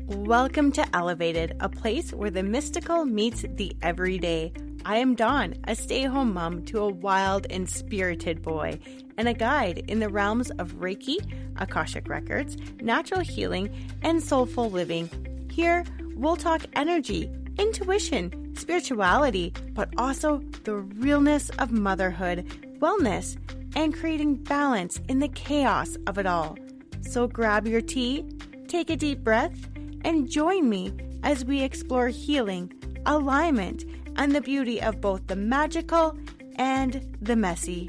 Welcome to Elevated, a place where the mystical meets the everyday. I am Dawn, a stay-at-home mom to a wild and spirited boy, and a guide in the realms of Reiki, Akashic Records, natural healing, and soulful living. Here, we'll talk energy, intuition, spirituality, but also the realness of motherhood, wellness, and creating balance in the chaos of it all. So grab your tea, take a deep breath, and join me as we explore healing, alignment, and the beauty of both the magical and the messy.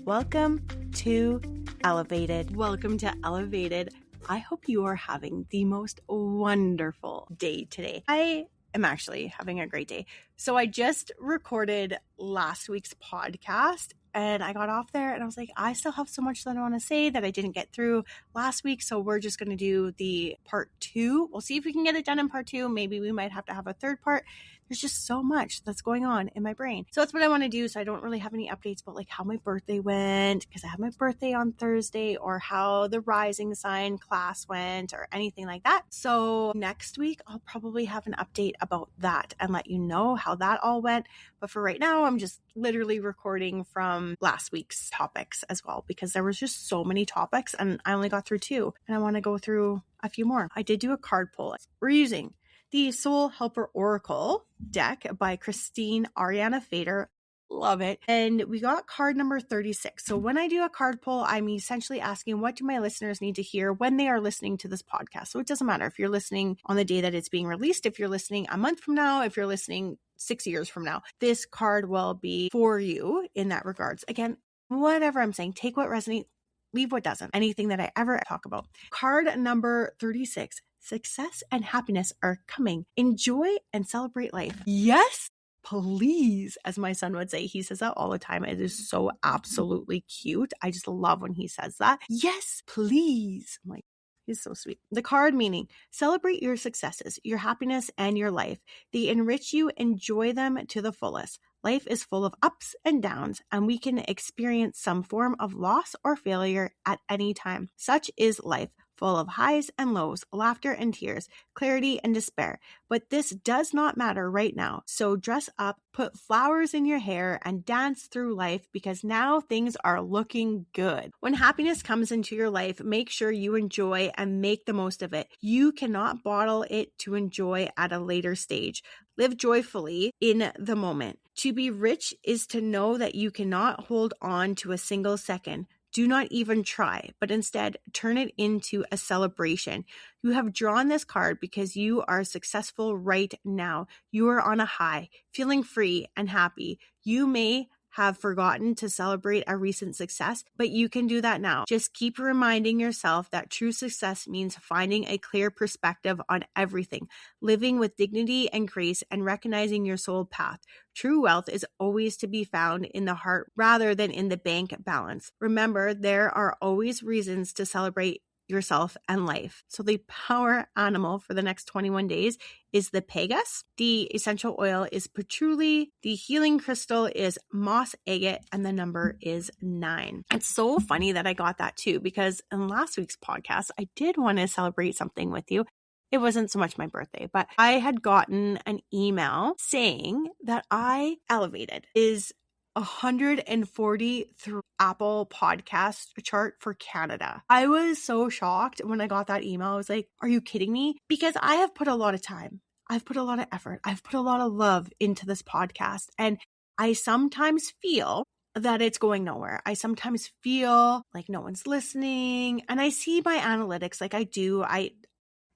Welcome to Elevated. Welcome to Elevated. I hope you are having the most wonderful day today. I am actually having a great day. So I just recorded last week's podcast and I got off there and I was like, I still have so much that I want to say that I didn't get through last week. So we're just going to do the part 2. We'll see if we can get it done in part 2. Maybe we might have to have a third part. There's just so much that's going on in my brain. So that's what I want to do. So I don't really have any updates about like how my birthday went, because I had my birthday on Thursday, or how the rising sign class went or anything like that. So next week, I'll probably have an update about that and let you know how that all went. But for right now, I'm just literally recording from last week's topics as well, because there was just so many topics and I only got through 2 and I want to go through a few more. I did do a card pull. We're using the Soul Helper Oracle deck by Christine Ariana Fader. Love it. And we got card number 36. So when I do a card pull, I'm essentially asking, what do my listeners need to hear when they are listening to this podcast? So it doesn't matter if you're listening on the day that it's being released, if you're listening a month from now, if you're listening 6 years from now, this card will be for you in that regards. Again, whatever I'm saying, take what resonates, leave what doesn't. Anything that I ever talk about. Card number 36. Success and happiness are coming. Enjoy and celebrate life. Yes, please, as my son would say. He says that all the time. It is so absolutely cute. I just love when he says that. Yes, please. I'm like, he's so sweet. The card meaning, celebrate your successes, your happiness, and your life. They enrich you. Enjoy them to the fullest. Life is full of ups and downs, and we can experience some form of loss or failure at any time. Such is life, full of highs and lows, laughter and tears, clarity and despair. But this does not matter right now. So dress up, put flowers in your hair, and dance through life, because now things are looking good. When happiness comes into your life, make sure you enjoy and make the most of it. You cannot bottle it to enjoy at a later stage. Live joyfully in the moment. To be rich is to know that you cannot hold on to a single second. Do not even try, but instead turn it into a celebration. You have drawn this card because you are successful right now. You are on a high, feeling free and happy. You may have forgotten to celebrate a recent success, but you can do that now. Just keep reminding yourself that true success means finding a clear perspective on everything, living with dignity and grace, and recognizing your soul path. True wealth is always to be found in the heart rather than in the bank balance. Remember, there are always reasons to celebrate yourself and life. So the power animal for the next 21 days is the Pegasus. The essential oil is patchouli. The healing crystal is moss agate, and the number is 9. It's so funny that I got that too, because in last week's podcast, I did want to celebrate something with you. It wasn't so much my birthday, but I had gotten an email saying that I elevated is 140 through Apple podcast chart for Canada. I was so shocked when I got that email. I was like, are you kidding me? Because I have put a lot of time. I've put a lot of effort. I've put a lot of love into this podcast. And I sometimes feel that it's going nowhere. I sometimes feel like no one's listening. And I see my analytics, like I do. I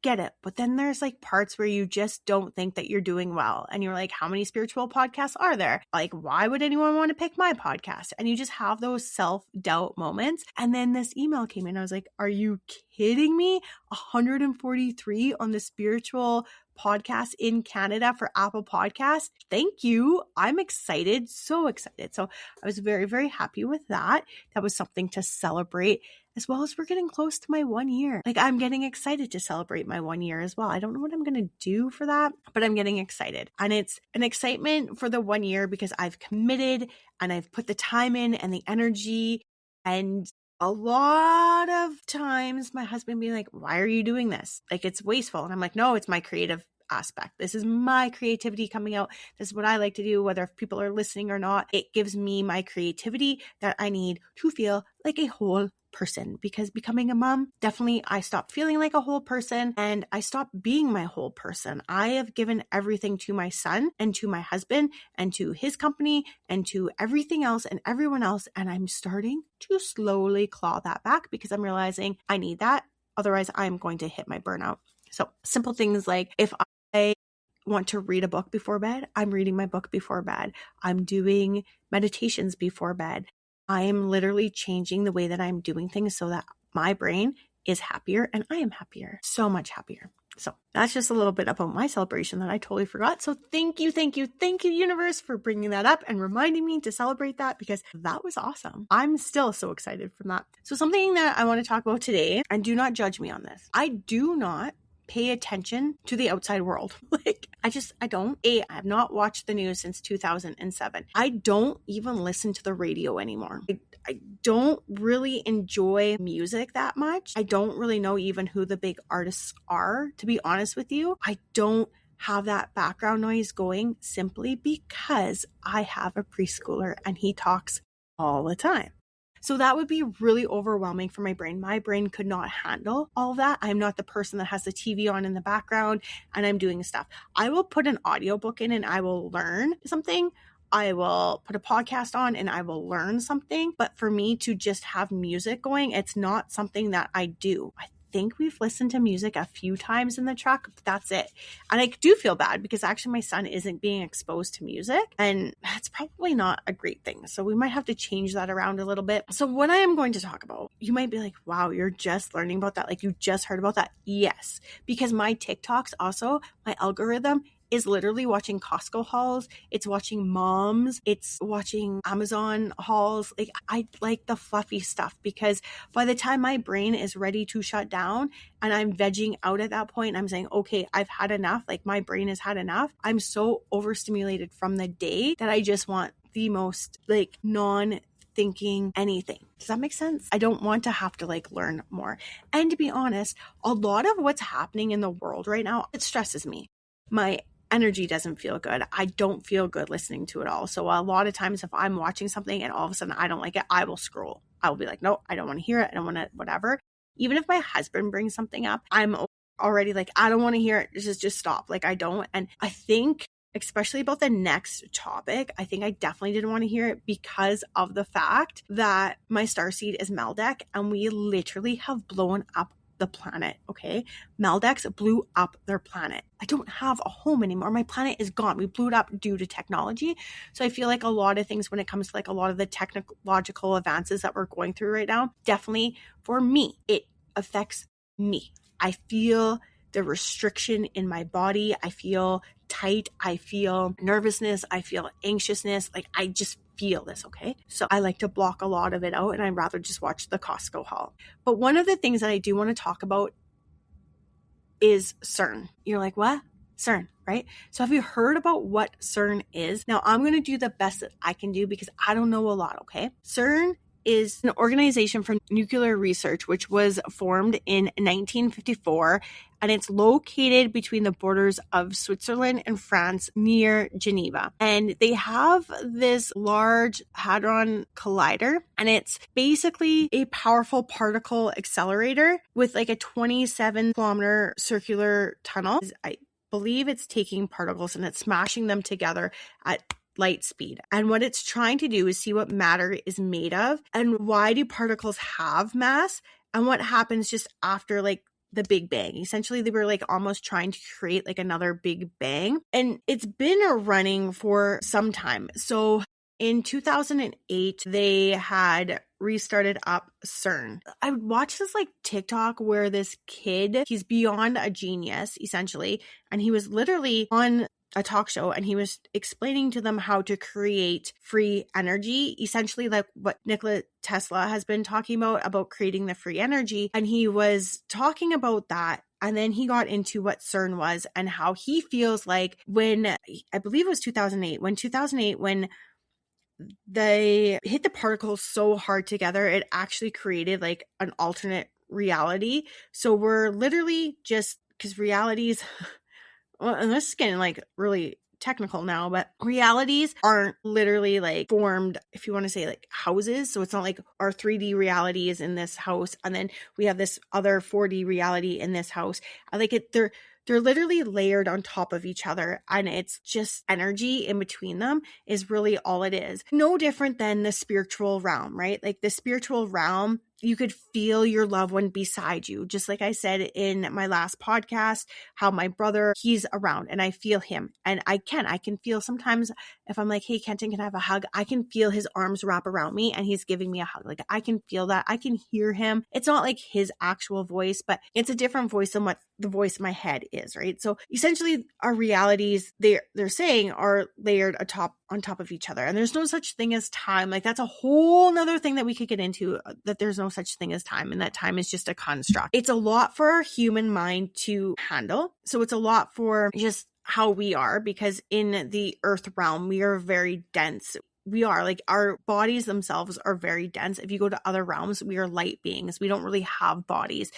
get it. But then there's like parts where you just don't think that you're doing well. And you're like, how many spiritual podcasts are there? Like, why would anyone want to pick my podcast? And you just have those self-doubt moments. And then this email came in. I was like, are you kidding me? 143 on the spiritual podcast in Canada for Apple Podcasts. Thank you. I'm excited. So excited. So I was very, very happy with that. That was something to celebrate, as well as we're getting close to my 1 year. Like, I'm getting excited to celebrate my 1 year as well. I don't know what I'm going to do for that, but I'm getting excited. And it's an excitement for the 1 year because I've committed and I've put the time in and the energy, and a lot of times my husband being like, why are you doing this? Like, it's wasteful. And I'm like, no, it's my creative aspect. This is my creativity coming out. This is what I like to do, whether people are listening or not. It gives me my creativity that I need to feel like a whole person, because becoming a mom, definitely I stopped feeling like a whole person and I stopped being my whole person. I have given everything to my son and to my husband and to his company and to everything else and everyone else. And I'm starting to slowly claw that back because I'm realizing I need that. Otherwise, I'm going to hit my burnout. So simple things like if I want to read a book before bed, I'm reading my book before bed. I'm doing meditations before bed. I am literally changing the way that I'm doing things so that my brain is happier and I am happier, so much happier. So that's just a little bit about my celebration that I totally forgot. So thank you, universe, for bringing that up and reminding me to celebrate that, because that was awesome. I'm still so excited from that. So something that I want to talk about today, and do not judge me on this, I do not pay attention to the outside world. I don't. I have not watched the news since 2007. I don't even listen to the radio anymore. I don't really enjoy music that much. I don't really know even who the big artists are, to be honest with you. I don't have that background noise going simply because I have a preschooler and he talks all the time. So that would be really overwhelming for my brain. My brain could not handle all that. I'm not the person that has the TV on in the background and I'm doing stuff. I will put an audiobook in and I will learn something. I will put a podcast on and I will learn something. But for me to just have music going, it's not something that I do. I think we've listened to music a few times in the truck, but that's it. And I do feel bad because actually my son isn't being exposed to music, and that's probably not a great thing. So we might have to change that around a little bit. So what I am going to talk about, you might be like, wow, you're just learning about that. Like you just heard about that. Yes, because my TikToks also, my algorithm is literally watching Costco hauls. It's watching moms. It's watching Amazon hauls. Like I like the fluffy stuff, because by the time my brain is ready to shut down and I'm vegging out at that point, I'm saying, okay, I've had enough. Like my brain has had enough. I'm so overstimulated from the day that I just want the most like non-thinking anything. Does that make sense? I don't want to have to like learn more. And to be honest, a lot of what's happening in the world right now, it stresses me. My energy doesn't feel good. I don't feel good listening to it all. So a lot of times if I'm watching something and all of a sudden I don't like it, I will scroll. I will be like, no, I don't want to hear it. I don't want to, whatever. Even if my husband brings something up, I'm already like, I don't want to hear it. Just stop. Like I don't. And I think especially about the next topic, I think I definitely didn't want to hear it because of the fact that my starseed is Meldek and we literally have blown up the planet. Okay. Meldex blew up their planet. I don't have a home anymore. My planet is gone. We blew it up due to technology. So I feel like a lot of things when it comes to like a lot of the technological advances that we're going through right now, definitely for me, it affects me. I feel the restriction in my body. I feel tight. I feel nervousness. I feel anxiousness. Like I just feel this, okay? So I like to block a lot of it out and I'd rather just watch the Costco haul. But one of the things that I do want to talk about is CERN. You're like, what? CERN, right? So have you heard about what CERN is? Now I'm going to do the best that I can do because I don't know a lot, okay? CERN is an organization for nuclear research, which was formed in 1954, and it's located between the borders of Switzerland and France near Geneva. And they have this large hadron collider, and it's basically a powerful particle accelerator with like a 27-kilometer circular tunnel. I believe it's taking particles and it's smashing them together at light speed. And what it's trying to do is see what matter is made of and why do particles have mass and what happens just after like the Big Bang. Essentially, they were like almost trying to create like another Big Bang. And it's been running for some time. So in 2008, they had restarted up CERN. I would watch this like TikTok where this kid, he's beyond a genius, essentially. And he was literally on a talk show and he was explaining to them how to create free energy, essentially like what Nikola Tesla has been talking about creating the free energy. And he was talking about that. And then he got into what CERN was and how he feels like when, I believe it was 2008, when they hit the particles so hard together, it actually created like an alternate reality. So we're literally just, because realities, well, and this is getting like really technical now, but realities aren't literally like formed, if you want to say like houses. So it's not like our 3D reality is in this house and then we have this other 4D reality in this house. I like it. They're literally layered on top of each other, and it's just energy in between them is really all it is. No different than the spiritual realm, right? Like the spiritual realm, you could feel your loved one beside you. Just like I said in my last podcast, how my brother, he's around and I feel him. And I can feel sometimes if I'm like, hey, Kenton, can I have a hug? I can feel his arms wrap around me and he's giving me a hug. Like I can feel that. I can hear him. It's not like his actual voice, but it's a different voice than what the voice in my head is, right? So essentially our realities, they're saying, are layered on top of each other. And there's no such thing as time. Like that's a whole nother thing that we could get into, that there's no such thing as time and that time is just a construct. It's a lot for our human mind to handle. So it's a lot for just how we are, because in the earth realm, we are very dense. We are like, our bodies themselves are very dense. If you go to other realms, we are light beings. We don't really have bodies.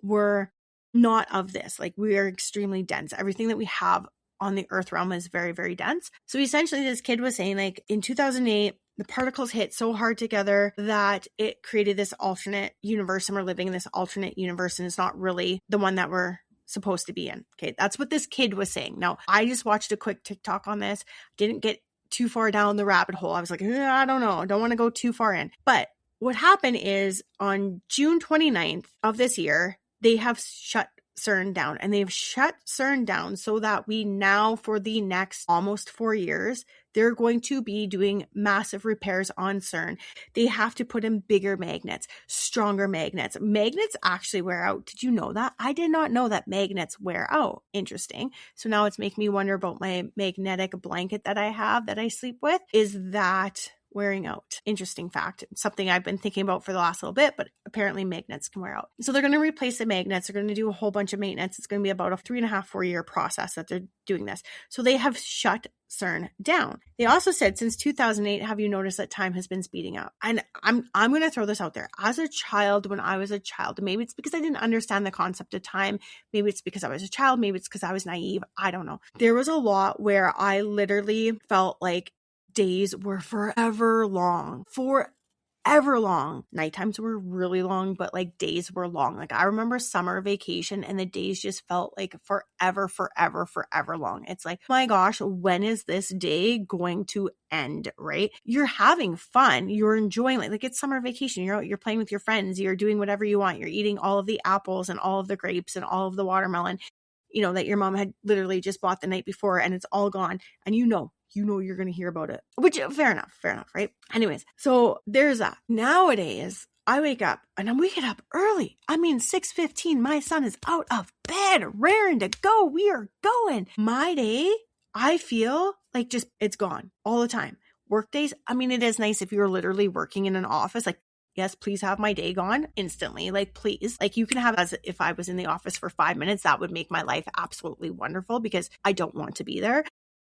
We're not of this. Like we are extremely dense. Everything that we have on the earth realm is very, very dense. So essentially this kid was saying like in 2008, the particles hit so hard together that it created this alternate universe, and we're living in this alternate universe and it's not really the one that we're supposed to be in. Okay. That's what this kid was saying. Now I just watched a quick TikTok on this. Didn't get too far down the rabbit hole. I was like, I don't know. I don't want to go too far in. But what happened is on June 29th of this year, they have shut CERN down, and they've shut CERN down so that we now, for the next almost 4 years, they're going to be doing massive repairs on CERN. They have to put in bigger magnets, stronger magnets. Magnets actually wear out. Did you know that? I did not know that magnets wear out. Interesting. So now it's making me wonder about my magnetic blanket that I have that I sleep with. Is that wearing out? Interesting fact. Something I've been thinking about for the last little bit, but apparently magnets can wear out. So they're going to replace the magnets. They're going to do a whole bunch of maintenance. It's going to be about a 3.5-4 year process that they're doing this. So they have shut CERN down. They also said since 2008, have you noticed that time has been speeding up? And I'm going to throw this out there. As a child, when I was a child, maybe it's because I didn't understand the concept of time. Maybe it's because I was a child. Maybe it's because I was naive. I don't know. There was a lot where I literally felt like days were forever long. Nighttimes were really long, but like days were long. Like I remember summer vacation and the days just felt like forever long. It's like, my gosh, when is this day going to end, right? You're having fun. You're enjoying like it's summer vacation. You're playing with your friends. You're doing whatever you want. You're eating all of the apples and all of the grapes and all of the watermelon, that your mom had literally just bought the night before, and it's all gone. And you're going to hear about it, which fair enough, right? Anyways, so there's that. Nowadays, I wake up and I'm waking up early. 6:15, my son is out of bed, raring to go. We are going. My day, I feel like just, it's gone all the time. Work days, it is nice if you're literally working in an office, like, yes, please have my day gone instantly. Like, please, like you can have as if I was in the office for 5 minutes, that would make my life absolutely wonderful because I don't want to be there.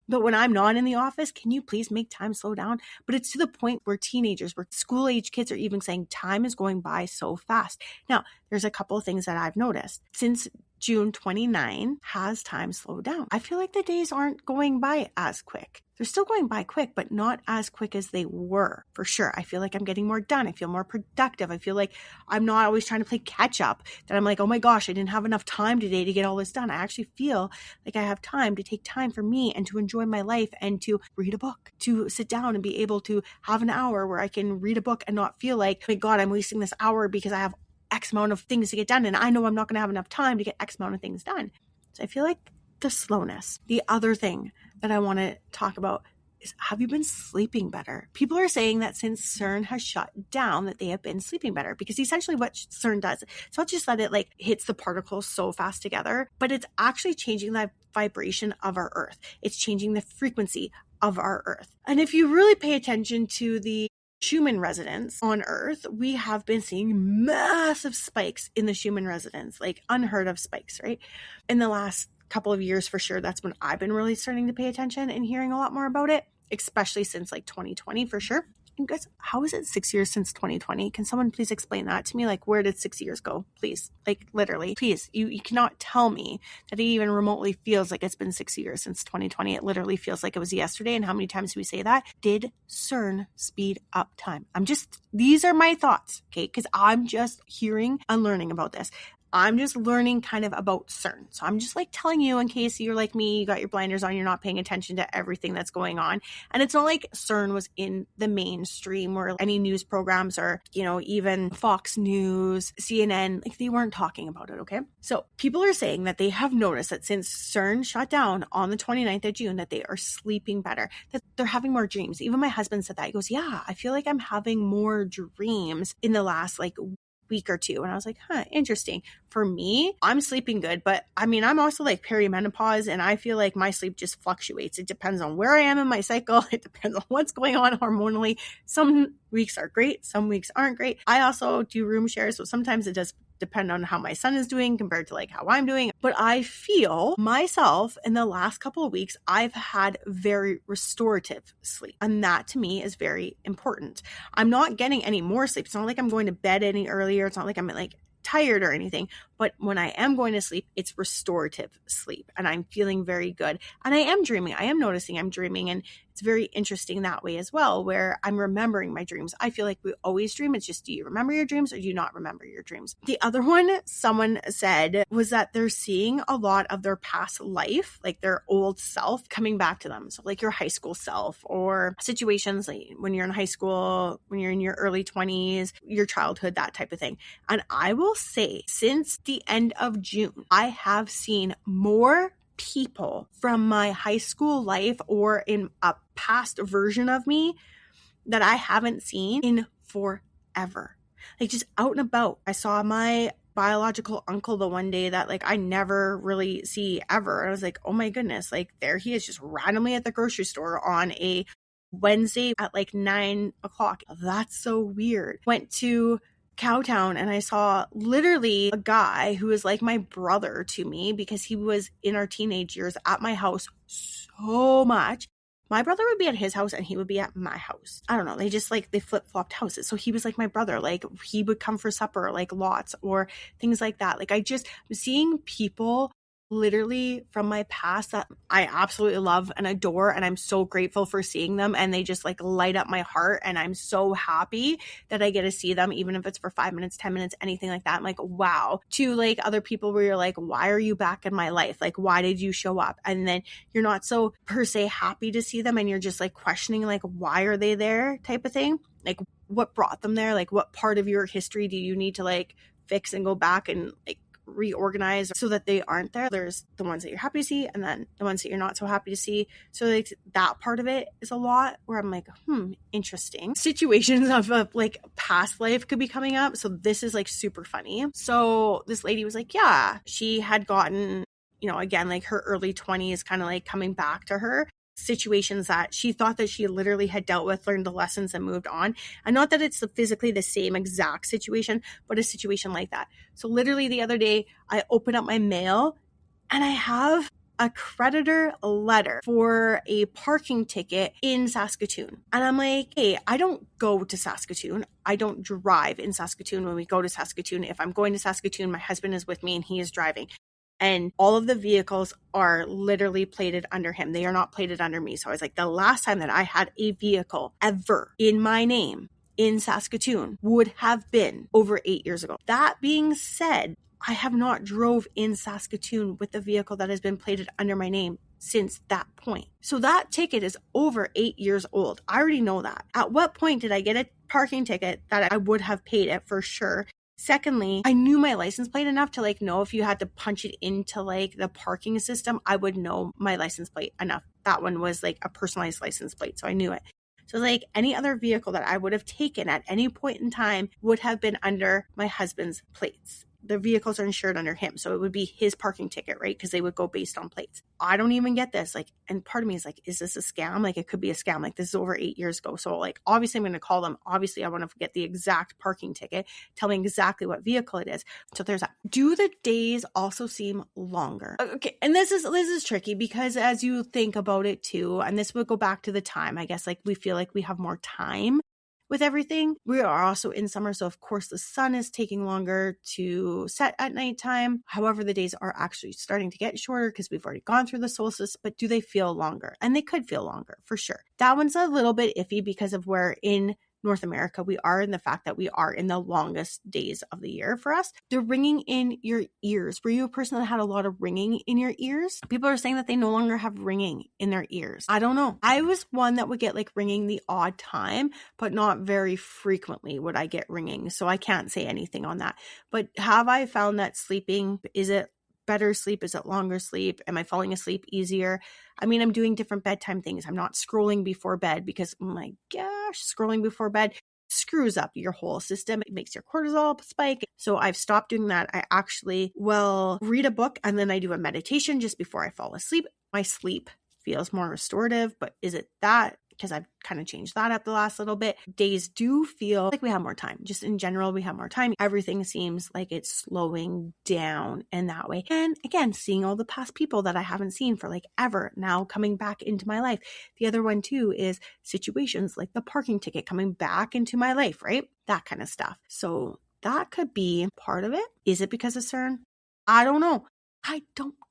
But when I'm not in the office, can you please make time slow down? But it's to the point where teenagers, where school age kids are even saying time is going by so fast. Now, there's a couple of things that I've noticed. Since June 29, has time slowed down? I feel like the days aren't going by as quick. They're still going by quick, but not as quick as they were, for sure. I feel like I'm getting more done. I feel more productive. I feel like I'm not always trying to play catch up, that I'm like, oh my gosh, I didn't have enough time today to get all this done. I actually feel like I have time to take time for me and to enjoy my life and to read a book, to sit down and be able to have an hour where I can read a book and not feel like, oh my God, I'm wasting this hour because I have X amount of things to get done. And I know I'm not going to have enough time to get X amount of things done. So I feel like the slowness. The other thing that I want to talk about is, have you been sleeping better? People are saying that since CERN has shut down, that they have been sleeping better, because essentially what CERN does, it's not just that it like hits the particles so fast together, but it's actually changing the vibration of our Earth. It's changing the frequency of our Earth. And if you really pay attention to the Schumann resonance on Earth, we have been seeing massive spikes in the Schumann resonance, like unheard of spikes, right? In the last couple of years, for sure, that's when I've been really starting to pay attention and hearing a lot more about it. especially since like 2020 for sure. And guys, how is it 6 years since 2020? Can someone please explain that to me? Like, where did 6 years go? Please, like literally, please. You cannot tell me that it even remotely feels like it's been 6 years since 2020. It literally feels like it was yesterday. And how many times do we say that? Did CERN speed up time? These are my thoughts, okay? Because I'm just hearing and learning about this. I'm just learning kind of about CERN. So I'm just like telling you in case you're like me, you got your blinders on, you're not paying attention to everything that's going on. And it's not like CERN was in the mainstream or any news programs or, even Fox News, CNN, like they weren't talking about it, okay? So people are saying that they have noticed that since CERN shut down on the 29th of June, that they are sleeping better, that they're having more dreams. Even my husband said that. He goes, yeah, I feel like I'm having more dreams in the last week or two. And I was like, interesting. For me, I'm sleeping good, but I'm also like perimenopause and I feel like my sleep just fluctuates. It depends on where I am in my cycle. It depends on what's going on hormonally. Some weeks are great. Some weeks aren't great. I also do room shares. So sometimes it does depend on how my son is doing compared to like how I'm doing. But I feel myself in the last couple of weeks, I've had very restorative sleep. And that to me is very important. I'm not getting any more sleep. It's not like I'm going to bed any earlier. It's not like I'm like tired or anything, but when I am going to sleep, it's restorative sleep and I'm feeling very good. And I am dreaming. I am noticing I'm dreaming, and it's very interesting that way as well, where I'm remembering my dreams. I feel like we always dream. It's just, do you remember your dreams or do you not remember your dreams? The other one someone said was that they're seeing a lot of their past life, like their old self coming back to them. So like your high school self or situations like when you're in high school, when you're in your early 20s, your childhood, that type of thing. And I will say since the end of June, I have seen more people from my high school life or in a past version of me that I haven't seen in forever. Like just out and about. I saw my biological uncle the one day that like I never really see ever. And I was like, oh my goodness, like there he is just randomly at the grocery store on a Wednesday at like 9 o'clock. That's so weird. Went to Cowtown and I saw literally a guy who was like my brother to me because he was in our teenage years at my house so much. My brother would be at his house and he would be at my house. I don't know. They just like, they flip-flopped houses. So he was like my brother. Like he would come for supper, like lots or things like that. Like I just was seeing people literally from my past that I absolutely love and adore, and I'm so grateful for seeing them, and they just like light up my heart, and I'm so happy that I get to see them, even if it's for 5 minutes, 10 minutes, anything like that. I'm like, wow. To like other people where you're like, why are you back in my life? Like, why did you show up? And then you're not so per se happy to see them, and you're just like questioning like, why are they there type of thing? Like what brought them there? Like what part of your history do you need to like fix and go back and like reorganize so that they aren't there? There's the ones that you're happy to see and then the ones that you're not so happy to see. So like that part of it is a lot where I'm like, interesting. Situations of like past life could be coming up. So this is like super funny. So this lady was like, yeah, she had gotten, again, like her early 20s kind of like coming back to her. Situations that she thought that she literally had dealt with, learned the lessons and moved on. And not that it's physically the same exact situation, but a situation like that. So literally the other day I open up my mail and I have a creditor letter for a parking ticket in Saskatoon. And I'm like, hey, I don't go to Saskatoon. I don't drive in Saskatoon when we go to Saskatoon. If I'm going to Saskatoon, my husband is with me and he is driving. And all of the vehicles are literally plated under him. They are not plated under me. So I was like, the last time that I had a vehicle ever in my name in Saskatoon would have been over 8 years ago. That being said, I have not drove in Saskatoon with the vehicle that has been plated under my name since that point. So that ticket is over 8 years old. I already know that. At what point did I get a parking ticket that I would have paid it for sure? Secondly, I knew my license plate enough to like know if you had to punch it into like the parking system, I would know my license plate enough. That one was like a personalized license plate, so I knew it. So like any other vehicle that I would have taken at any point in time would have been under my husband's plates. the vehicles are insured under him. So it would be his parking ticket, right? Because they would go based on plates. I don't even get this. Like, and part of me is like, is this a scam? Like, it could be a scam. Like, this is over 8 years ago. So like, obviously I'm going to call them. Obviously I want to get the exact parking ticket, tell me exactly what vehicle it is. So there's that. Do the days also seem longer? Okay. And this is tricky because as you think about it too, and this would go back to the time, I guess, like we feel like we have more time with everything. We are also in summer. So of course the sun is taking longer to set at nighttime. However, the days are actually starting to get shorter because we've already gone through the solstice, but do they feel longer? And they could feel longer for sure. That one's a little bit iffy because of where in North America we are, and the fact that we are in the longest days of the year for us. The ringing in your ears. Were you a person that had a lot of ringing in your ears? People are saying that they no longer have ringing in their ears. I don't know. I was one that would get like ringing the odd time, but not very frequently would I get ringing. So I can't say anything on that. But have I found that sleeping, is it better sleep? Is it longer sleep? Am I falling asleep easier? I mean, I'm doing different bedtime things. I'm not scrolling before bed because, oh my gosh, scrolling before bed screws up your whole system. It makes your cortisol spike. So I've stopped doing that. I actually will read a book and then I do a meditation just before I fall asleep. My sleep feels more restorative, but is it that? Because I've kind of changed that up the last little bit. Days do feel like we have more time. Just in general, we have more time. Everything seems like it's slowing down in that way. And again, seeing all the past people that I haven't seen for like ever now coming back into my life. The other one too is situations like the parking ticket coming back into my life, right? That kind of stuff. So that could be part of it. Is it because of CERN? I don't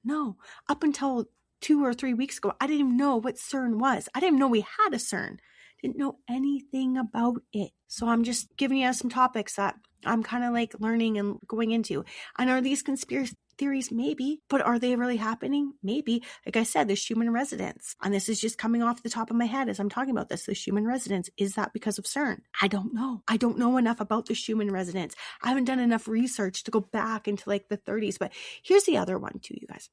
know. Up until 2 or 3 weeks ago, I didn't even know what CERN was. I didn't even know we had a CERN. Didn't know anything about it. So I'm just giving you some topics that I'm kind of like learning and going into. And are these conspiracy theories? Maybe. But are they really happening? Maybe. Like I said, the Schumann resonance. And this is just coming off the top of my head as I'm talking about this. The Schumann resonance. Is that because of CERN? I don't know. I don't know enough about the Schumann resonance. I haven't done enough research to go back into like the 30s. But here's the other one too, you guys.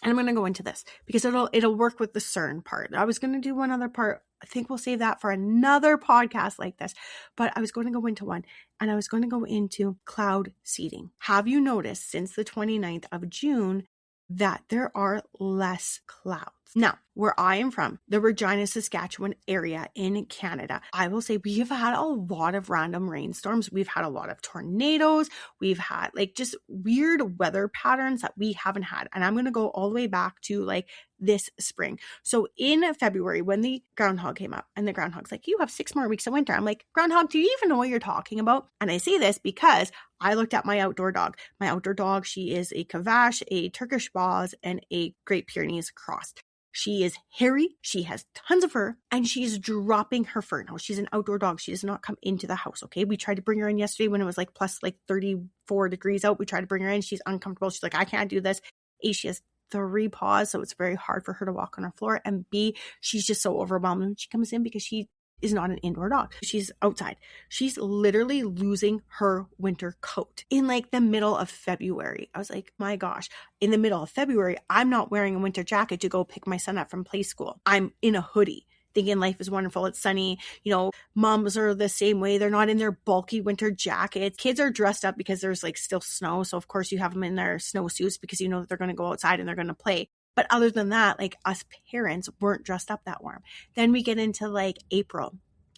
And I'm going to go into this because it'll work with the CERN part. I was going to do one other part. I think we'll save that for another podcast like this. But I was going to go into one, and I was going to go into cloud seeding. Have you noticed since the 29th of June that there are less clouds? Now, where I am from, the Regina, Saskatchewan area in Canada, I will say we have had a lot of random rainstorms. We've had a lot of tornadoes. We've had like just weird weather patterns that we haven't had. And I'm going to go all the way back to like this spring. So in February, when the groundhog came up and the groundhog's like, you have 6 more weeks of winter. I'm like, groundhog, do you even know what you're talking about? And I say this because I looked at my outdoor dog. My outdoor dog, she is a Cavash, a Turkish Boz, and a Great Pyrenees crossed. She is hairy, she has tons of fur, and she's dropping her fur. Now, she's an outdoor dog. She does not come into the house, okay? We tried to bring her in yesterday when it was like plus like 34 degrees out. We tried to bring her in. She's uncomfortable. She's like, I can't do this. A, she has 3 paws, so it's very hard for her to walk on our floor. And B, she's just so overwhelmed when she comes in because she is not an indoor dog. She's outside. She's literally losing her winter coat in like the middle of February. I was like, my gosh, in the middle of February, I'm not wearing a winter jacket to go pick my son up from play school. I'm in a hoodie thinking life is wonderful. It's sunny. You know, moms are the same way. They're not in their bulky winter jackets. Kids are dressed up because there's like still snow. So of course you have them in their snowsuits because you know that they're going to go outside and they're going to play. But other than that, like us parents weren't dressed up that warm. Then we get into like April.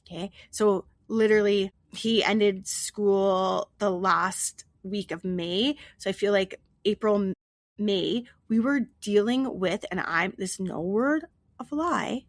Okay. So literally he ended school the last week of May. So I feel like April, May, we were dealing with, and this is no word of a lie,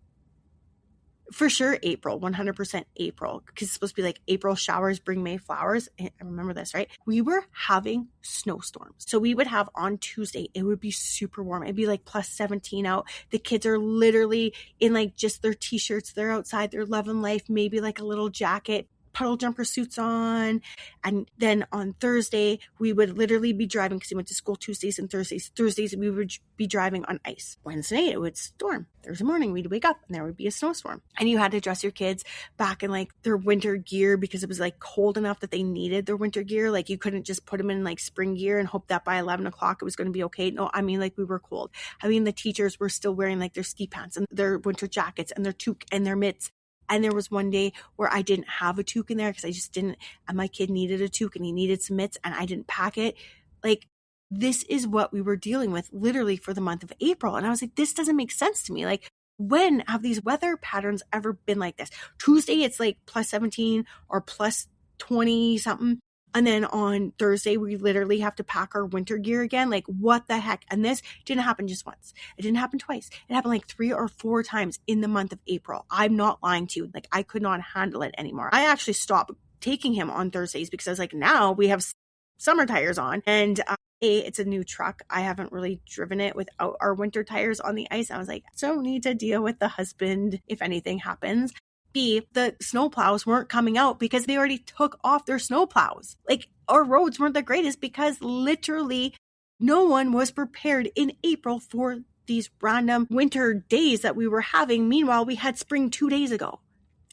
for sure April, 100% April, because it's supposed to be like April showers bring May flowers. I remember this, right? We were having snowstorms. So we would have on Tuesday, it would be super warm. It'd be like plus 17 out. The kids are literally in like just their t-shirts. They're outside. They're loving life. Maybe like a little jacket, puddle jumper suits on. And then on Thursday, we would literally be driving because we went to school Tuesdays and Thursdays. Thursdays, we would be driving on ice. Wednesday, it would storm. Thursday morning, we'd wake up and there would be a snowstorm. And you had to dress your kids back in like their winter gear because it was like cold enough that they needed their winter gear. Like you couldn't just put them in like spring gear and hope that by 11 o'clock it was going to be okay. No, I mean like we were cold. I mean the teachers were still wearing like their ski pants and their winter jackets and their toque and their mitts. And there was one day where I didn't have a toque in there because I just didn't, and my kid needed a toque and he needed some mitts and I didn't pack it. Like, this is what we were dealing with literally for the month of April. And I was like, this doesn't make sense to me. Like, when have these weather patterns ever been like this? Tuesday, it's like plus 17 or plus 20 something. And then on Thursday, we literally have to pack our winter gear again. Like, what the heck? And this didn't happen just once. It didn't happen twice. It happened like 3 or 4 times in the month of April. I'm not lying to you. Like, I could not handle it anymore. I actually stopped taking him on Thursdays because I was like, now we have summer tires on, and it's a new truck. I haven't really driven it without our winter tires on the ice. I was like, don't need to deal with the husband if anything happens. B, the snowplows weren't coming out because they already took off their snowplows. Like, our roads weren't the greatest because literally no one was prepared in April for these random winter days that we were having. Meanwhile, we had spring 2 days ago.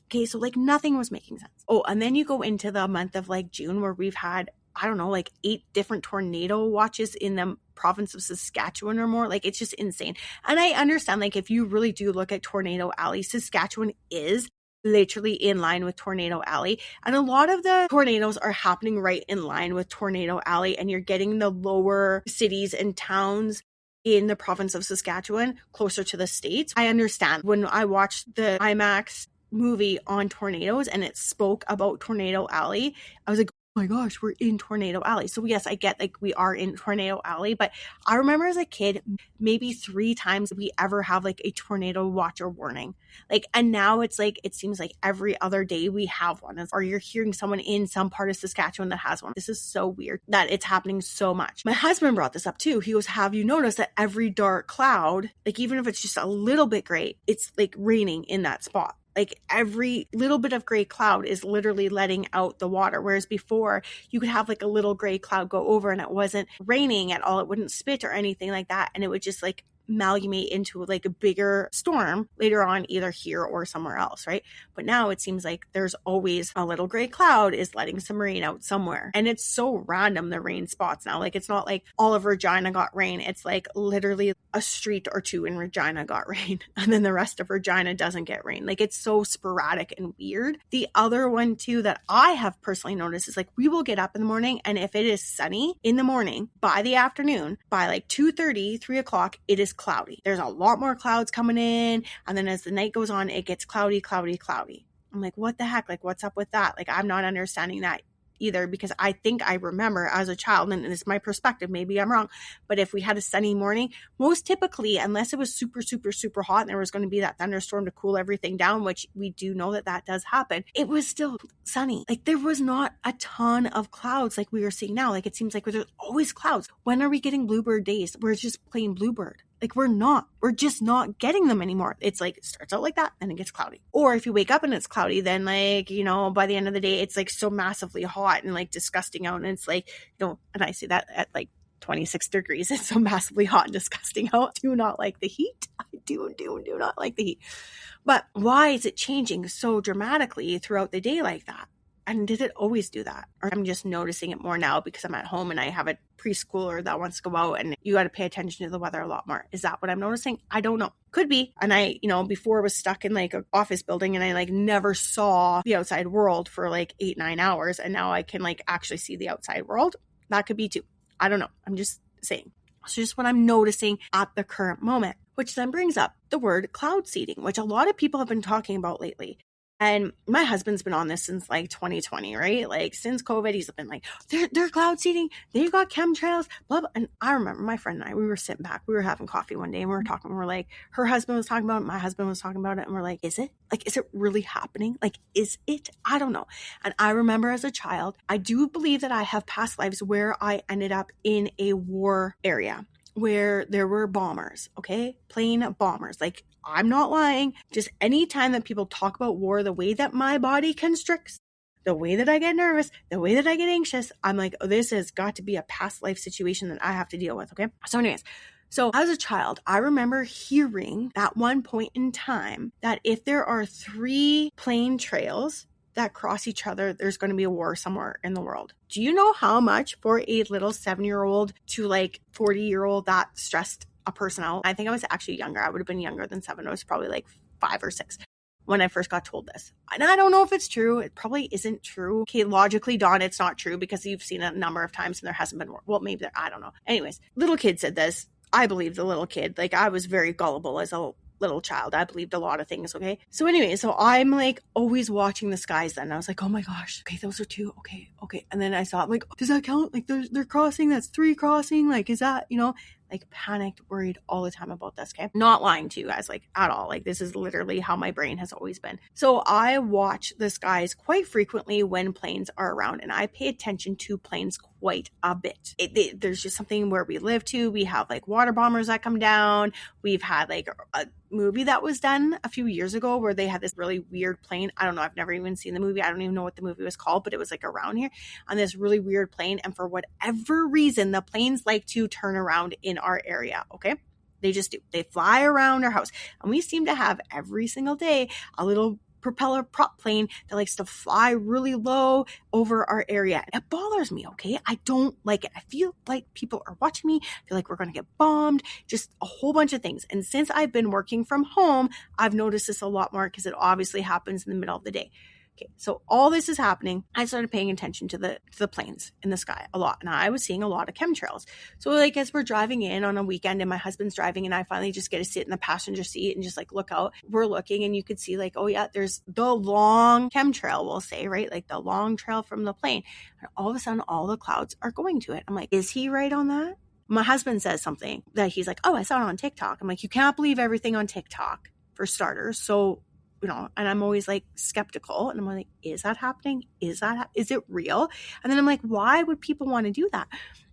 Okay, so like nothing was making sense. Oh, and then you go into the month of like June where we've had, I don't know, like 8 different tornado watches in the province of Saskatchewan or more. Like, it's just insane. And I understand, like, if you really do look at Tornado Alley, Saskatchewan is literally in line with Tornado Alley. And a lot of the tornadoes are happening right in line with Tornado Alley. And you're getting the lower cities and towns in the province of Saskatchewan closer to the States. I understand when I watched the IMAX movie on tornadoes and it spoke about Tornado Alley, I was like, oh my gosh, we're in Tornado Alley. So yes, I get like we are in Tornado Alley, but I remember as a kid, maybe 3 times we ever have like a tornado watch or warning. Like, and now it's like, it seems like every other day we have one, or you're hearing someone in some part of Saskatchewan that has one. This is so weird that it's happening so much. My husband brought this up too. He goes, have you noticed that every dark cloud, like even if it's just a little bit gray, it's like raining in that spot? Like, every little bit of gray cloud is literally letting out the water. Whereas before you could have like a little gray cloud go over and it wasn't raining at all. It wouldn't spit or anything like that. And it would just like amalgamate into like a bigger storm later on, either here or somewhere else, right? But now it seems like there's always a little gray cloud is letting some rain out somewhere. And it's so random, the rain spots now. Like, it's not like all of Regina got rain. It's like literally a street or 2 in Regina got rain and then the rest of Regina doesn't get rain. Like, it's so sporadic and weird. The other one too that I have personally noticed is like, we will get up in the morning and if it is sunny in the morning, by the afternoon, by like 2:30, 3 o'clock, it is cloudy. There's a lot more clouds coming in. And then as the night goes on, it gets cloudy. I'm like, what the heck? Like, what's up with that? Like, I'm not understanding that either, because I think I remember as a child, and it's my perspective, maybe I'm wrong, but if we had a sunny morning, most typically, unless it was super, super, super hot and there was going to be that thunderstorm to cool everything down, which we do know that that does happen, it was still sunny. Like, there was not a ton of clouds like we are seeing now. Like, it seems like there's always clouds. When are we getting bluebird days where it's just plain bluebird? Like, we're just not getting them anymore. It's like, it starts out like that and it gets cloudy. Or if you wake up and it's cloudy, then like, you know, by the end of the day, it's like so massively hot and like disgusting out. And it's like, you know, and I say that at like 26 degrees, it's so massively hot and disgusting out. I do not like the heat. I do not like the heat. But why is it changing so dramatically throughout the day like that? And did it always do that? Or I'm just noticing it more now because I'm at home and I have a preschooler that wants to go out and you got to pay attention to the weather a lot more. Is that what I'm noticing? I don't know. Could be. And I, you know, before was stuck in like an office building and I like never saw the outside world for like 8-9 hours. And now I can like actually see the outside world. That could be too. I don't know. I'm just saying. It's just what I'm noticing at the current moment, which then brings up the word cloud seeding, which a lot of people have been talking about lately. And my husband's been on this since like 2020, right? Like since COVID, he's been like, they're cloud seeding. They've got chemtrails, blah, blah. And I remember my friend and I, we were sitting back, we were having coffee one day and we were talking, we're like, her husband was talking about it, my husband was talking about it. And we're like, is it? Like, is it really happening? Like, is it? I don't know. And I remember as a child, I do believe that I have past lives where I ended up in a war area where there were bombers, okay? Plane bombers. Like, I'm not lying. Just anytime that people talk about war, the way that my body constricts, the way that I get nervous, the way that I get anxious, I'm like, oh, this has got to be a past life situation that I have to deal with, okay? So anyways, so as a child, I remember hearing at one point in time that if there are 3 plane trails that cross each other, there's going to be a war somewhere in the world. Do you know how much for a little 7-year-old to like 40-year-old that stressed a person out? I think I was actually younger. I would have been younger than 7. I was probably like 5 or 6. when I first got told this. And I don't know if it's true. It probably isn't true. Okay, logically, Dawn, it's not true because you've seen it a number of times and there hasn't been more. Well, maybe there, I don't know. Anyways, little kid said this. I believe the little kid. Like, I was very gullible as a little child. I believed a lot of things, okay? So anyway, so I'm like always watching the skies then. I was like, oh my gosh, okay, those are 2. Okay. And then I saw it, I'm like, does that count? Like, they're crossing, that's 3 crossing. Like, is that, like panicked, worried all the time about this, okay? Not lying to you guys, like at all. Like, this is literally how my brain has always been. So I watch the skies quite frequently when planes are around, and I pay attention to planes quite a bit. There's just something where we live to. We have like water bombers that come down. We've had like a movie that was done a few years ago where they had this really weird plane. I don't know. I've never even seen the movie. I don't even know what the movie was called, but it was like around here on this really weird plane. And for whatever reason, the planes like to turn around in our area. Okay. They just do. They fly around our house. And we seem to have every single day a little propeller prop plane that likes to fly really low over our area. It bothers me, okay? I don't like it. I feel like people are watching me. I feel like we're going to get bombed, just a whole bunch of things. And since I've been working from home, I've noticed this a lot more because it obviously happens in the middle of the day. Okay, so all this is happening. I started paying attention to the planes in the sky a lot, and I was seeing a lot of chemtrails. So like as we're driving in on a weekend and my husband's driving and I finally just get to sit in the passenger seat and just like look out, we're looking and you could see like, oh yeah, there's the long chemtrail, we'll say, right? Like the long trail from the plane. And all of a sudden, all the clouds are going to it. I'm like, is he right on that? My husband says something that he's like, oh, I saw it on TikTok. I'm like, you can't believe everything on TikTok for starters. So and I'm always like skeptical and I'm like, is that happening? Is it real? And then I'm like, why would people want to do that?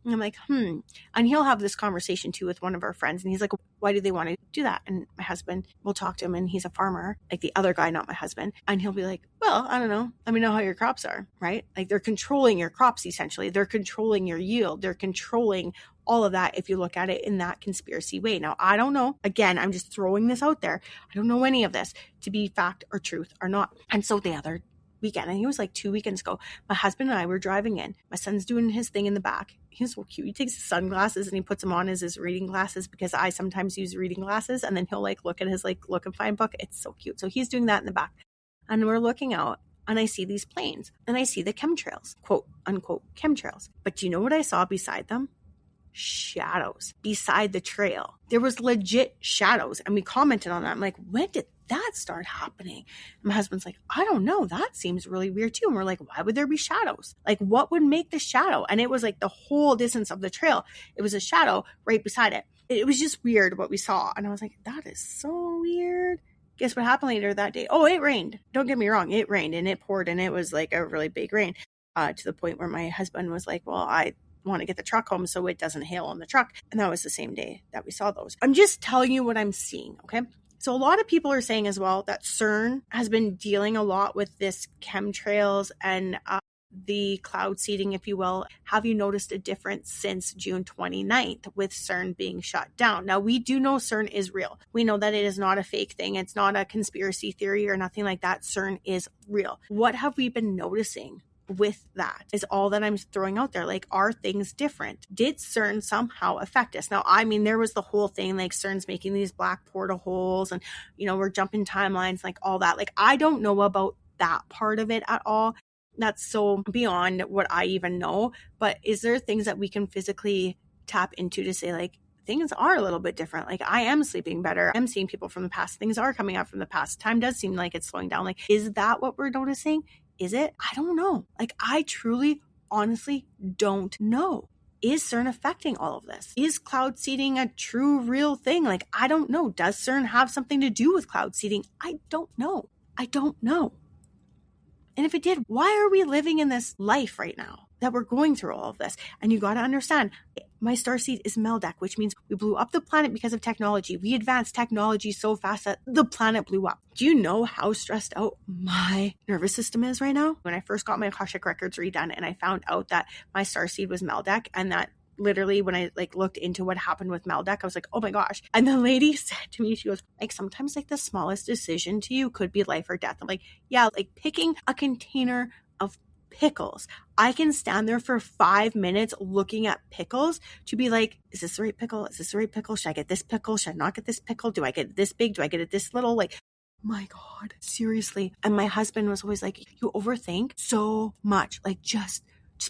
And I'm like, And he'll have this conversation too with one of our friends. And he's like, why do they want to do that? And my husband will talk to him and he's a farmer, like the other guy, not my husband. And he'll be like, well, I don't know. Let me know how your crops are, right? Like they're controlling your crops essentially. They're controlling your yield. They're controlling all of that if you look at it in that conspiracy way. Now, I don't know. Again, I'm just throwing this out there. I don't know any of this to be fact or truth or not. And so the other weekend, and it was like 2 weekends ago, my husband and I were driving in. My son's doing his thing in the back. He's so cute. He takes his sunglasses and he puts them on as his reading glasses because I sometimes use reading glasses, and then he'll like look at his like look and find book. It's so cute. So he's doing that in the back. And we're looking out and I see these planes and I see the chemtrails, quote unquote chemtrails. But do you know what I saw beside them? Shadows beside the trail. There was legit shadows, and we commented on that. I'm like, when did that start happening? And my husband's like, I don't know. That seems really weird too. And we're like, why would there be shadows? Like, what would make the shadow? And it was like the whole distance of the trail. It was a shadow right beside it. It was just weird what we saw. And I was like, that is so weird. Guess what happened later that day? Oh, it rained. Don't get me wrong. It rained and it poured and it was like a really big rain to the point where my husband was like, well, I want to get the truck home so it doesn't hail on the truck. And that was the same day that we saw those. I'm just telling you what I'm seeing, okay? So a lot of people are saying as well that CERN has been dealing a lot with this chemtrails and the cloud seeding, if you will. Have you noticed a difference since June 29th with CERN being shut down? Now, we do know CERN is real. We know that it is not a fake thing. It's not a conspiracy theory or nothing like that. CERN is real. What have we been noticing with that is all that I'm throwing out there. Like, are things different? Did CERN somehow affect us? Now, I mean, there was the whole thing, like CERN's making these black portal holes and, we're jumping timelines, like all that. Like, I don't know about that part of it at all. That's so beyond what I even know. But is there things that we can physically tap into to say, like, things are a little bit different? Like, I am sleeping better. I'm seeing people from the past. Things are coming up from the past. Time does seem like it's slowing down. Like, is that what we're noticing? Is it? I don't know. Like, I truly, honestly don't know. Is CERN affecting all of this? Is cloud seeding a true, real thing? Like, I don't know. Does CERN have something to do with cloud seeding? I don't know. I don't know. And if it did, why are we living in this life right now that we're going through all of this? And you got to understand, my starseed is Meldeck, which means we blew up the planet because of technology. We advanced technology so fast that the planet blew up. Do you know how stressed out my nervous system is right now? When I first got my Akashic Records redone and I found out that my starseed was Meldeck, and that literally when I looked into what happened with Meldeck, I was like, oh my gosh. And the lady said to me, she goes, sometimes the smallest decision to you could be life or death. I'm like, yeah, picking a container of pickles. I can stand there for 5 minutes looking at pickles to be like, is this the right pickle? Is this the right pickle? Should I get this pickle? Should I not get this pickle? Do I get it this big? Do I get it this little? my God, seriously. And my husband was always like, you overthink so much. Like just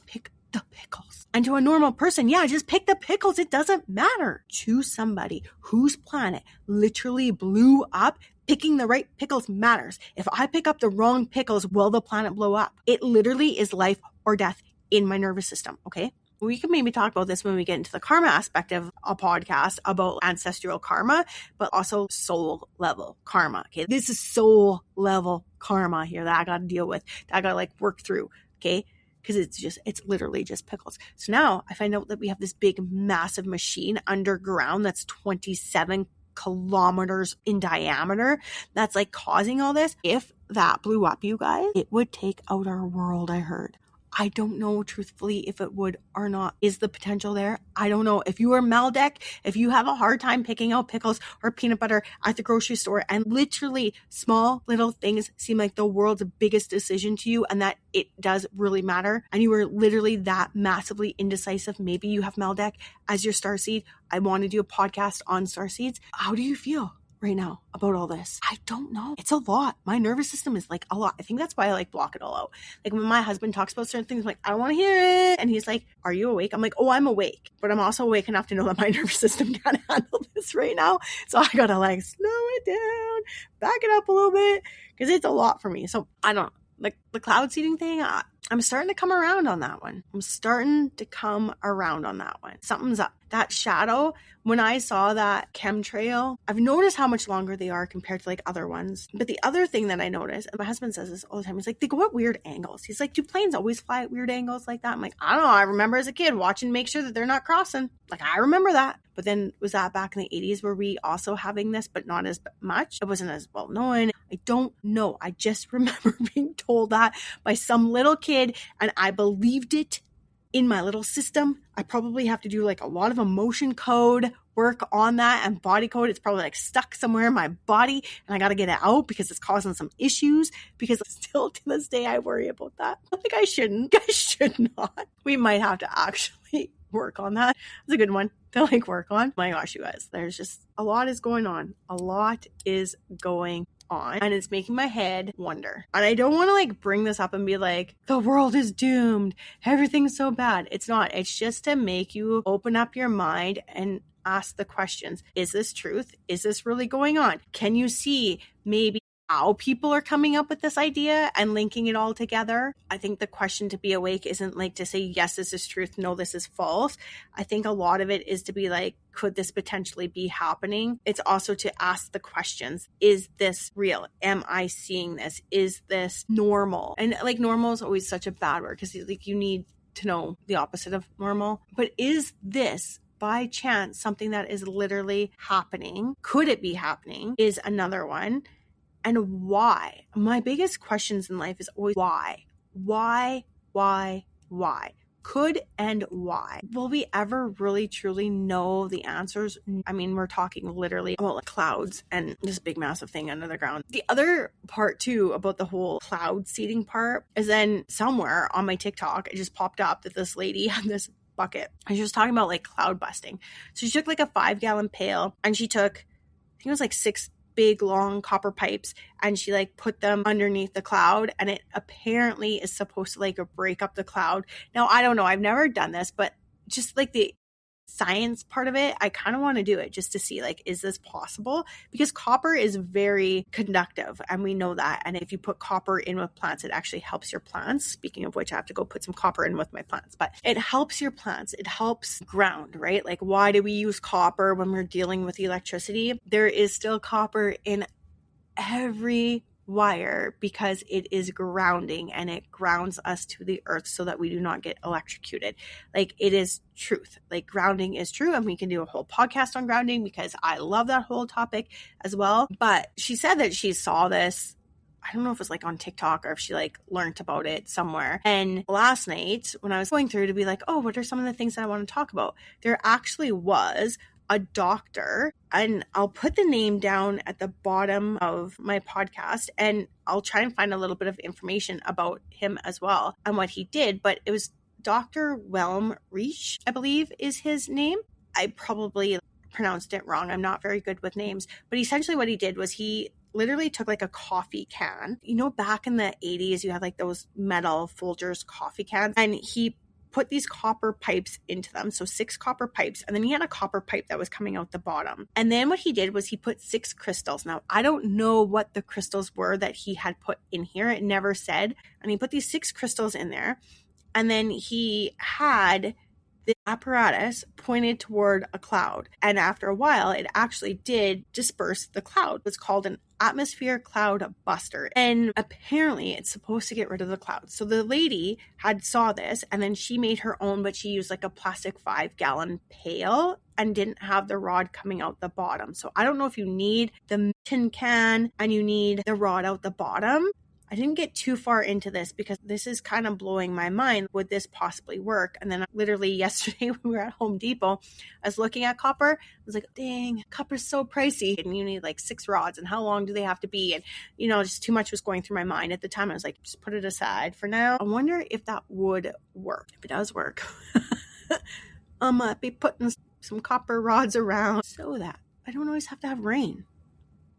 pick the pickles. And to a normal person, yeah, just pick the pickles. It doesn't matter. To somebody whose planet literally blew up, picking the right pickles matters. If I pick up the wrong pickles, will the planet blow up? It literally is life or death in my nervous system, okay? We can maybe talk about this when we get into the karma aspect of a podcast about ancestral karma, but also soul level karma, okay? This is soul level karma here that I got to deal with, that I got to like work through, okay? Because it's literally just pickles. So now I find out that we have this big, massive machine underground that's 27 kilometers in diameter that's like causing all this. If that blew up, you guys, it would take out our world, I heard. I don't know truthfully if it would or not. Is the potential there? I don't know. If you are Maldek, if you have a hard time picking out pickles or peanut butter at the grocery store, and literally small little things seem like the world's biggest decision to you and that it does really matter, and you are literally that massively indecisive, maybe you have Maldek as your starseed. I want to do a podcast on starseeds. How do you feel right now about all this? I don't know. It's a lot. My nervous system is like a lot. I think that's why I like block it all out. Like when my husband talks about certain things, I'm like, I don't want to hear it. And he's like, are you awake? I'm like, oh, I'm awake. But I'm also awake enough to know that my nervous system can't handle this right now. So I got to like slow it down, back it up a little bit, because it's a lot for me. So I don't, like the cloud seeding thing, I'm starting to come around on that one. Something's up. That shadow, when I saw that chemtrail, I've noticed how much longer they are compared to like other ones. But the other thing that I noticed, and my husband says this all the time, he's like, they go at weird angles. He's like, do planes always fly at weird angles like that? I'm like, I don't know. I remember as a kid watching to make sure that they're not crossing. Like, I remember that. But then was that back in the 80s? Were we also having this, but not as much? It wasn't as well known. I don't know. I just remember being told that by some little kid, and I believed it in my little system. I probably have to do like a lot of emotion code work on that and body code. It's probably like stuck somewhere in my body and I got to get it out because it's causing some issues, because still to this day I worry about that. Like I shouldn't. I should not. We might have to actually work on that. It's a good one to like work on. My gosh, you guys, there's just a lot is going on. A lot is going on, and it's making my head wonder. And I don't want to like bring this up and be like, the world is doomed, everything's so bad. It's not. It's just to make you open up your mind and ask the questions. Is this truth? Is this really going on? Can you see maybe how people are coming up with this idea and linking it all together? I think the question to be awake isn't like to say, yes, this is truth, no, this is false. I think a lot of it is to be like, could this potentially be happening? It's also to ask the questions. Is this real? Am I seeing this? Is this normal? And like normal is always such a bad word, because like you need to know the opposite of normal. But is this by chance something that is literally happening? Could it be happening? Is another one. And why? My biggest questions in life is always why? Why? Could and why? Will we ever really truly know the answers? I mean, we're talking literally about like clouds and this big massive thing under the ground. The other part too about the whole cloud seeding part is then somewhere on my TikTok, it just popped up that this lady had this bucket and she was talking about like cloud busting. So she took like a 5-gallon pail and she took, I think it was like 6 big long copper pipes, and she like put them underneath the cloud, and it apparently is supposed to like break up the cloud. Now I don't know, I've never done this, but just like the science part of it, I kind of want to do it just to see like, is this possible? Because copper is very conductive and we know that, and if you put copper in with plants, it actually helps your plants. Speaking of which, I have to go put some copper in with my plants, but it helps your plants. It helps ground, right? Like, why do we use copper when we're dealing with electricity? There is still copper in every wire because it is grounding, and it grounds us to the earth so that we do not get electrocuted. Like, it is truth. Like, grounding is true, and we can do a whole podcast on grounding because I love that whole topic as well. But she said that she saw this, I don't know if it was like on TikTok or if she like learned about it somewhere. And last night when I was going through to be like, oh, what are some of the things that I want to talk about? There actually was a doctor, and I'll put the name down at the bottom of my podcast, and I'll try and find a little bit of information about him as well and what he did. But it was Dr. Wilhelm Reich, I believe is his name. I probably pronounced it wrong. I'm not very good with names, but essentially what he did was he literally took like a coffee can. You know, back in the 80s, you had like those metal Folgers coffee cans, and he put these copper pipes into them. So 6 copper pipes. And then he had a copper pipe that was coming out the bottom. And then what he did was he put 6 crystals. Now, I don't know what the crystals were that he had put in here. It never said. And he put these 6 crystals in there. And then he had the apparatus pointed toward a cloud. And after a while, it actually did disperse the cloud. It's called an atmosphere cloud buster. And apparently it's supposed to get rid of the clouds. So the lady had saw this, and then she made her own, but she used like a plastic 5-gallon pail and didn't have the rod coming out the bottom. So I don't know if you need the tin can and you need the rod out the bottom. I didn't get too far into this because this is kind of blowing my mind. Would this possibly work? And then literally yesterday when we were at Home Depot, I was looking at copper. I was like, dang, copper's so pricey. And you need like 6 rods, and how long do they have to be? And, you know, just too much was going through my mind at the time. I was like, just put it aside for now. I wonder if that would work. If it does work, I might be putting some copper rods around so that I don't always have to have rain.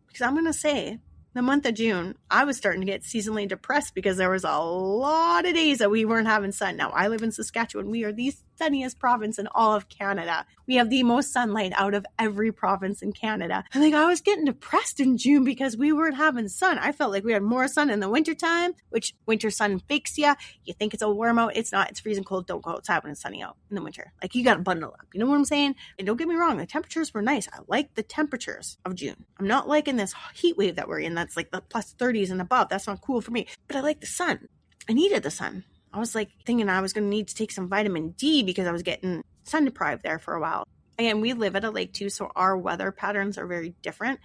Because I'm going to say, the month of June, I was starting to get seasonally depressed because there was a lot of days that we weren't having sun. Now, I live in Saskatchewan. We are the sunniest province in all of Canada. We have the most sunlight out of every province in Canada. And like, I was getting depressed in June because we weren't having sun. I felt like we had more sun in the wintertime, which winter sun fakes you. You think it's all warm out. It's not. It's freezing cold. Don't go outside when it's sunny out in the winter. Like, you got to bundle up. You know what I'm saying? And don't get me wrong. The temperatures were nice. I like the temperatures of June. I'm not liking this heat wave that we're in. That's like the plus 30s and above. That's not cool for me. But I like the sun. I needed the sun. I was like thinking I was going to need to take some vitamin D because I was getting sun deprived there for a while. Again, we live at a lake too, so our weather patterns are very different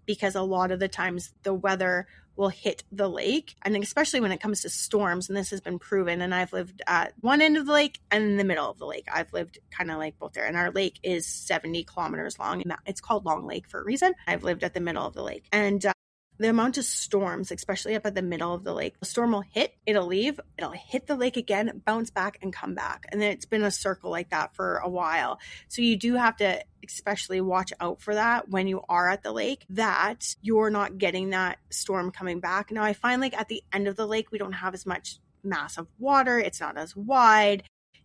because a lot of the times the weather will hit the lake, and especially when it comes to storms, and this has been proven, and I've lived at one end of the lake and in the middle of the lake. I've lived kind of like both there, and our lake is 70 kilometers long, and it's called Long Lake for a reason. I've lived at the middle of the lake, and the amount of storms, especially up at the middle of the lake, the storm will hit, it'll leave, it'll hit the lake again, bounce back and come back. And then it's been a circle like that for a while. So you do have to especially watch out for that when you are at the lake, that you're not getting that storm coming back. Now, I find like at the end of the lake, we don't have as much mass of water. It's not as wide.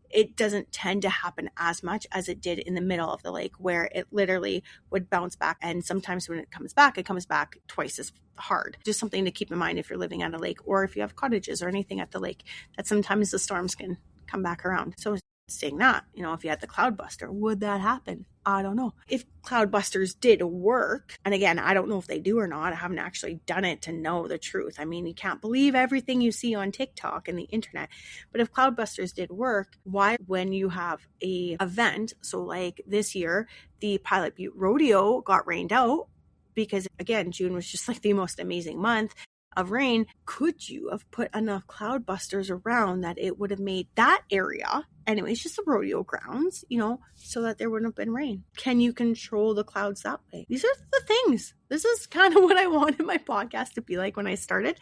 It doesn't tend to happen as much as it did in the middle of the lake, where it literally would bounce back. And sometimes when it comes back twice as hard. Just something to keep in mind if you're living at a lake, or if you have cottages or anything at the lake, that sometimes the storms can come back around. So saying that, you know, if you had the cloud buster, would that happen? I don't know. If cloud busters did work, and again, I don't know if they do or not. I haven't actually done it to know the truth. I mean, you can't believe everything you see on TikTok and the internet. But if cloud busters did work, why, when you have a event, so like this year, the Pilot Butte Rodeo got rained out because, again, June was just like the most amazing month of rain. Could you have put enough cloud busters around that it would have made that area, anyways, just the rodeo grounds, you know, so that there wouldn't have been rain? Can you control the clouds that way? These are the things. This is kind of what I wanted my podcast to be like when I started.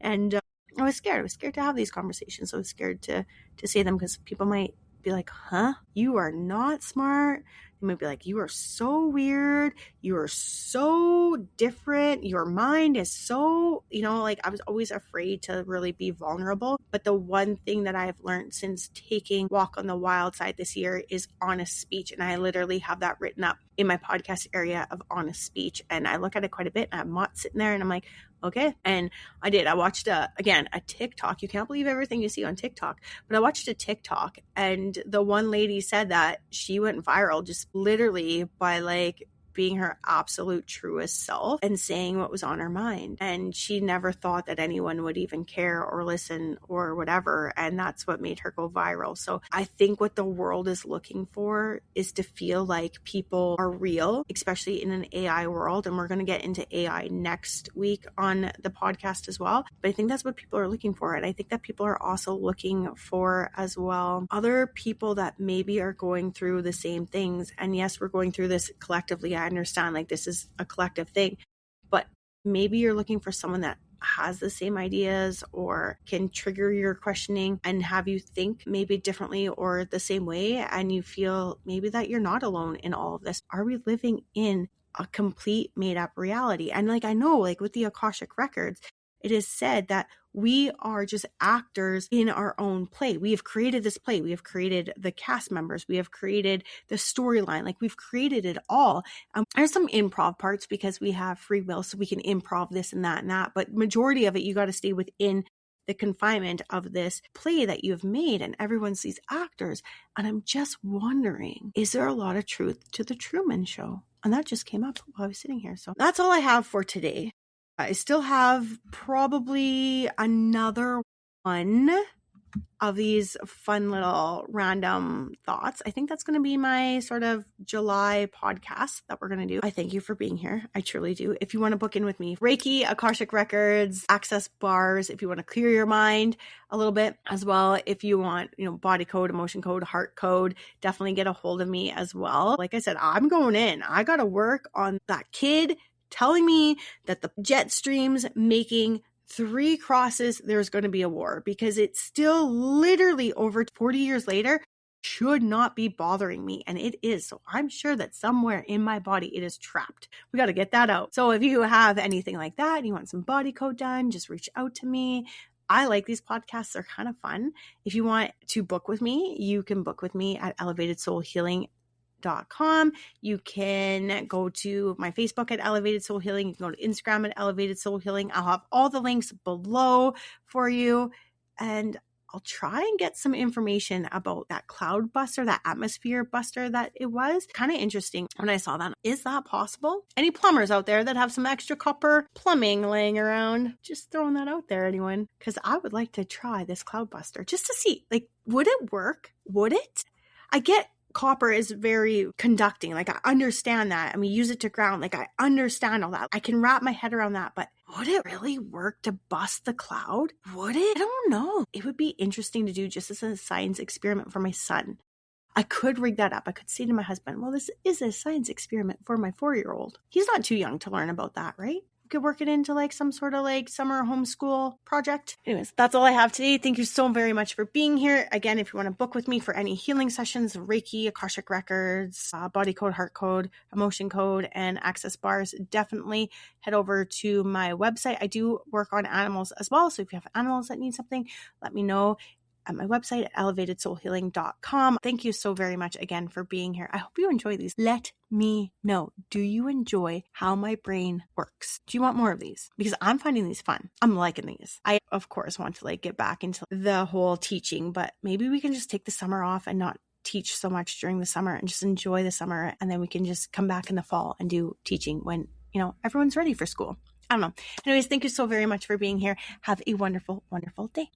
And I was scared. I was scared to have these conversations. I was scared to say them because people might be like, huh? You are not smart. They might be like, you are so weird. You are so different. Your mind is so, you know, like I was always afraid to really be vulnerable. But the one thing that I have learned since taking Walk on the Wild Side this year is honest speech. And I literally have that written up in my podcast area of honest speech. And I look at it quite a bit. And I have Mott sitting there and I'm like, okay. And I did. I watched a TikTok. You can't believe everything you see on TikTok. But I watched a TikTok, and the one lady said that she went viral just literally by like being her absolute truest self and saying what was on her mind. And she never thought that anyone would even care or listen or whatever. And that's what made her go viral. So I think what the world is looking for is to feel like people are real, especially in an AI world. And we're going to get into AI next week on the podcast as well. But I think that's what people are looking for. And I think that people are also looking for as well other people that maybe are going through the same things. And yes, we're going through this collectively. I understand like this is a collective thing, but maybe you're looking for someone that has the same ideas or can trigger your questioning and have you think maybe differently or the same way. And you feel maybe that you're not alone in all of this. Are we living in a complete made up reality. And like, I know, like with the Akashic records, it is said that we are just actors in our own play. We have created this play. We have created the cast members. We have created the storyline. Like, we've created it all. There's some improv parts because we have free will, so we can improv this and that and that. But majority of it, you got to stay within the confinement of this play that you've made, and everyone's these actors. And I'm just wondering, is there a lot of truth to the Truman Show? And that just came up while I was sitting here. So that's all I have for today. I still have probably another one of these fun little random thoughts. I think that's going to be my sort of July podcast that we're going to do. I thank you for being here. I truly do. If you want to book in with me, Reiki, Akashic Records, access bars, if you want to clear your mind a little bit as well. If you want, body code, emotion code, heart code, definitely get a hold of me as well. Like I said, I'm going in. I got to work on that kid telling me that the jet stream's making 3 crosses, there's going to be a war, because it's still literally over 40 years later should not be bothering me. And it is. So I'm sure that somewhere in my body, it is trapped. We got to get that out. So if you have anything like that and you want some body code done, just reach out to me. I like these podcasts. They're kind of fun. If you want to book with me, you can book with me at elevatedsoulhealing.com. You can go to my Facebook at Elevated Soul Healing. You can go to Instagram at Elevated Soul Healing. I'll have all the links below for you. And I'll try and get some information about that cloud buster, that atmosphere buster that it was. Kind of interesting when I saw that. Is that possible? Any plumbers out there that have some extra copper plumbing laying around? Just throwing that out there, anyone? Because I would like to try this cloud buster just to see, like, would it work? Would it? I get copper is very conducting. Like, I understand that. And we use it to ground. Like, I understand all that. I can wrap my head around that. But would it really work to bust the cloud? Would it? I don't know. It would be interesting to do just as a science experiment for my son. I could rig that up. I could say to my husband, well, this is a science experiment for my 4-year-old. He's not too young to learn about that, right? We could work it into like some sort of like summer homeschool project. Anyways, that's all I have today. Thank you so very much for being here. Again, if you want to book with me for any healing sessions, Reiki, Akashic Records, body code, heart code, emotion code, and access bars, definitely head over to my website. I do work on animals as well. So if you have animals that need something, let me know at my website at elevatedsoulhealing.com. Thank you so very much again for being here. I hope you enjoy these. Let me know. Do you enjoy how my brain works? Do you want more of these? Because I'm finding these fun. I'm liking these. I, of course, want to like get back into the whole teaching, but maybe we can just take the summer off and not teach so much during the summer and just enjoy the summer. And then we can just come back in the fall and do teaching when, everyone's ready for school. I don't know. Anyways, thank you so very much for being here. Have a wonderful, wonderful day.